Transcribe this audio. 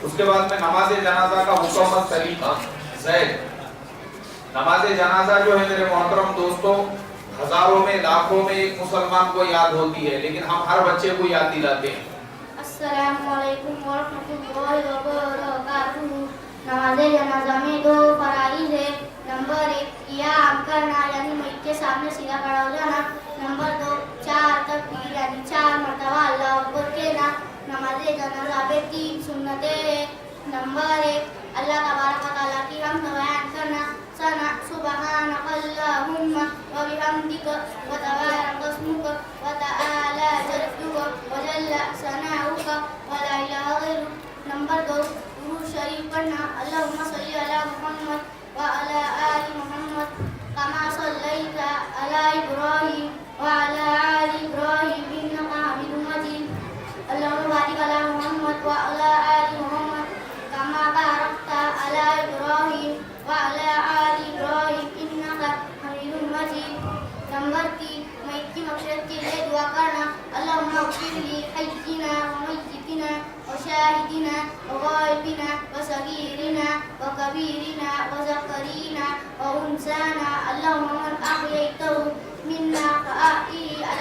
اس کے بعد میں نماز جنازہ کا مکمل طریقہ زید نماز جنازہ جو ہے میرے محترم دوستو ہزاروں میں لاکھوں میں ایک مسلمان کو یاد ہوتی ہے لیکن ہم ہر بچے کو یاد دلاتے ہیں. السلام علیکم ورحمۃ اللہ وبرکاتہ. نماز جنازہ میں 2 فرائض ہے. نمبر 1 قیام کرنا یعنی میت کے سامنے سیدھا کھڑا ہو جانا. نمبر 2 4 تکبیر یعنی 4 مرتبہ اللہ اکبر کہنا. نماز جنازہ پہ 3 سنتیں ہیں. نمبر 1 اللہ تبارک و تعالیٰ کی حمد بیان کرنا. سبحانک اللہم وبحمدک وتبارک اسمک وتعالی جدک وجل ثناؤک ولا الہ غیرک. نمبر 2 درود شریف پڑھنا. اللہم صلی علی محمد وعلی آل محمد کما صلیت علی ابراہیم وعلی آل ابراہیم انک حمید مجید. اللہم بارک علی محمد وعلی آل محمد کما بارکت علی ابراہیم وعلی آل ابراہیم انک حمید مجید. نمبر 3 میت کی مغفرت کے لیے دعا کرنا. اللہم اغفر لی حینا ومیتنا وشاہدنا وغائبنا وصغیرنا وکبیرنا وذکرنا وانثانا. اللہم من احییتہ منا فاحیہ